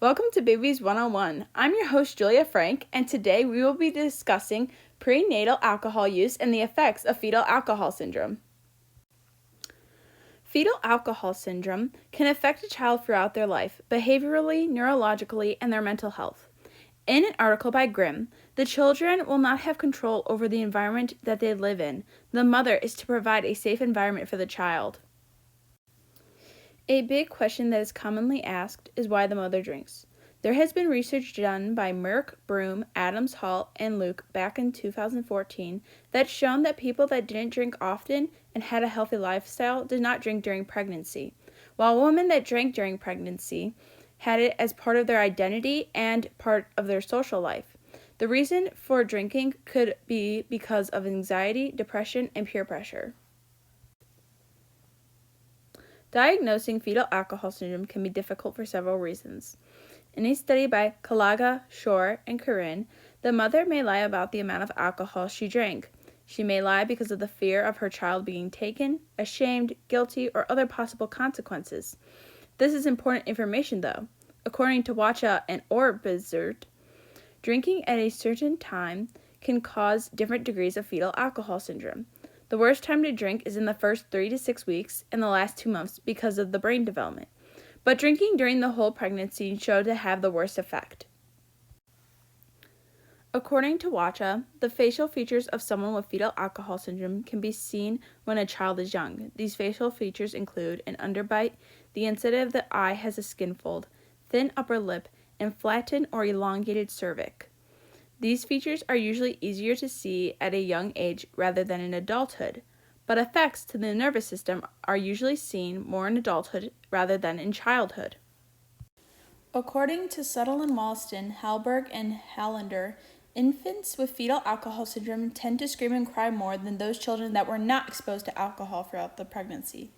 Welcome to Babies 101. I'm your host, Julia Frank, and today we will be discussing prenatal alcohol use and the effects of fetal alcohol syndrome. Fetal alcohol syndrome can affect a child throughout their life, behaviorally, neurologically, and their mental health. In an article by Grimm, the children will not have control over the environment that they live in. The mother is to provide a safe environment for the child. A big question that is commonly asked is why the mother drinks. There has been research done by Merck, Broom, Adams, Hall, and Luke back in 2014 that's shown that people that didn't drink often and had a healthy lifestyle did not drink during pregnancy, while women that drank during pregnancy had it as part of their identity and part of their social life. The reason for drinking could be because of anxiety, depression, and peer pressure. Diagnosing fetal alcohol syndrome can be difficult for several reasons. In a study by Kalaga, Shore, and Corinne, the mother may lie about the amount of alcohol she drank. She may lie because of the fear of her child being taken, ashamed, guilty, or other possible consequences. This is important information, though. According to Wacha and Orbizert, drinking at a certain time can cause different degrees of fetal alcohol syndrome. The worst time to drink is in the first 3 to 6 weeks and the last 2 months because of the brain development. But drinking during the whole pregnancy showed to have the worst effect. According to Wacha, the facial features of someone with fetal alcohol syndrome can be seen when a child is young. These facial features include an underbite, the inside of the eye has a skin fold, thin upper lip, and flattened or elongated cervix. These features are usually easier to see at a young age rather than in adulthood, but effects to the nervous system are usually seen more in adulthood rather than in childhood. According to Sutherland Wollaston, Halberg, and Hallander, infants with fetal alcohol syndrome tend to scream and cry more than those children that were not exposed to alcohol throughout the pregnancy.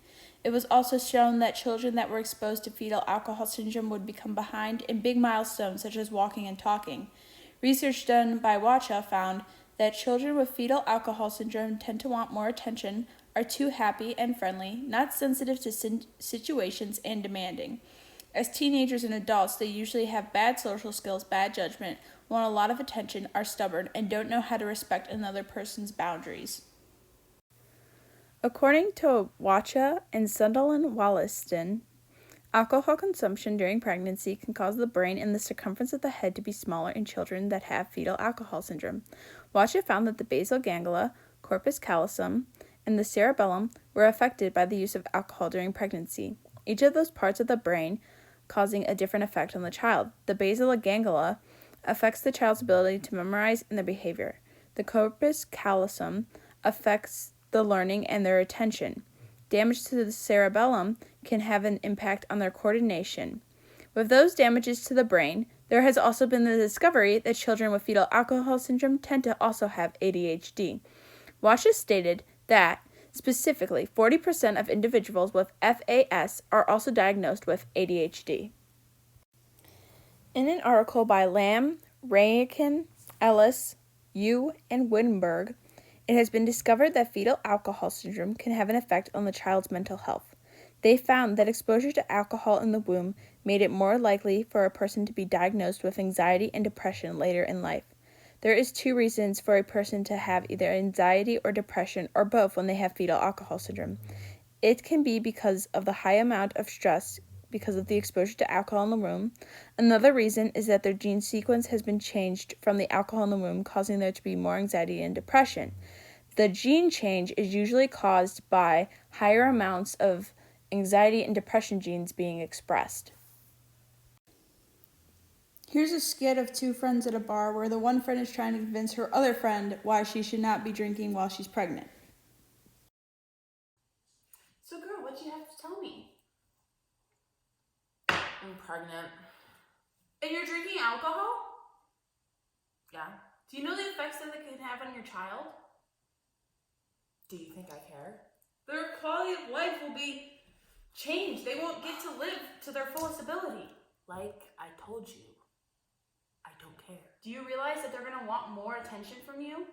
It was also shown that children that were exposed to fetal alcohol syndrome would become behind in big milestones such as walking and talking. Research done by Wacha found that children with fetal alcohol syndrome tend to want more attention, are too happy and friendly, not sensitive to situations, and demanding. As teenagers and adults, they usually have bad social skills, bad judgment, want a lot of attention, are stubborn, and don't know how to respect another person's boundaries. According to Wacha and Sutherland Wollaston, alcohol consumption during pregnancy can cause the brain and the circumference of the head to be smaller in children that have fetal alcohol syndrome. Wacha found that the basal ganglia, corpus callosum, and the cerebellum were affected by the use of alcohol during pregnancy, each of those parts of the brain causing a different effect on the child. The basal ganglia affects the child's ability to memorize and their behavior. The corpus callosum affects the learning and their attention. Damage to the cerebellum can have an impact on their coordination. With those damages to the brain, there has also been the discovery that children with fetal alcohol syndrome tend to also have ADHD. Wacha stated that, specifically, 40% of individuals with FAS are also diagnosed with ADHD. In an article by Lamb, Rayakin, Ellis, Yu, and Wittenberg, it has been discovered that fetal alcohol syndrome can have an effect on the child's mental health. They found that exposure to alcohol in the womb made it more likely for a person to be diagnosed with anxiety and depression later in life. There is 2 reasons for a person to have either anxiety or depression or both when they have fetal alcohol syndrome. It can be because of the high amount of stress because of the exposure to alcohol in the womb. Another reason is that their gene sequence has been changed from the alcohol in the womb, causing there to be more anxiety and depression. The gene change is usually caused by higher amounts of anxiety and depression genes being expressed. Here's a skit of 2 friends at a bar where the one friend is trying to convince her other friend why she should not be drinking while she's pregnant. So girl, what do you have to tell me? I'm pregnant. And you're drinking alcohol? Yeah. Do you know the effects that it can have on your child? Do you think I care? Their quality of life will be changed. They won't get to live to their fullest ability. Like I told you, I don't care. Do you realize that they're going to want more attention from you?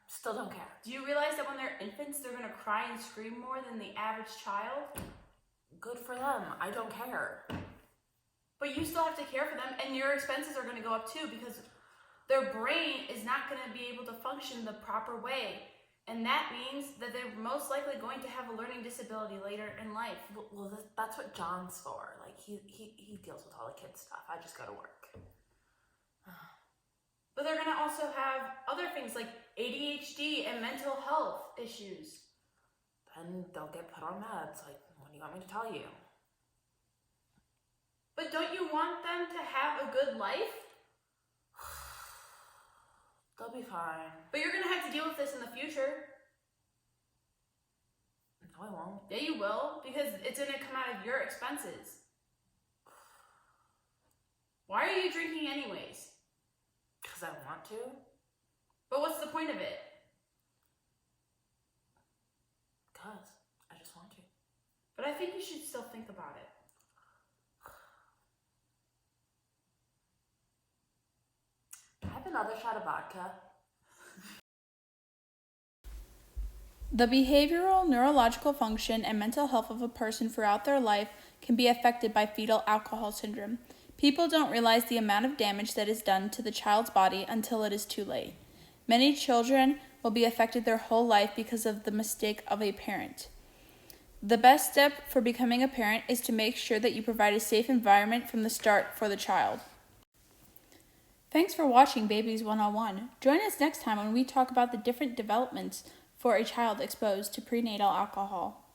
Still don't care. Do you realize that when they're infants, they're going to cry and scream more than the average child? Good for them. I don't care. But you still have to care for them, and your expenses are going to go up too because their brain is not going to be able to function the proper way. And that means that they're most likely going to have a learning disability later in life. Well, that's what John's for. Like, he deals with all the kids' stuff. I just go to work. But they're going to also have other things like ADHD and mental health issues. Then they'll get put on meds. Like, what do you want me to tell you? But don't you want them to have a good life? They'll be fine. But you're going to have to deal with this in the future. No, I won't. Yeah, you will, because it's going to come out of your expenses. Why are you drinking anyways? Because I want to. But what's the point of it? Because I just want to. But I think you should still think about it. Have another shot of vodka. The behavioral, neurological function, and mental health of a person throughout their life can be affected by fetal alcohol syndrome. People don't realize the amount of damage that is done to the child's body until it is too late. Many children will be affected their whole life because of the mistake of a parent. The best step for becoming a parent is to make sure that you provide a safe environment from the start for the child. Thanks for watching Babies 101. Join us next time when we talk about the different developments for a child exposed to prenatal alcohol.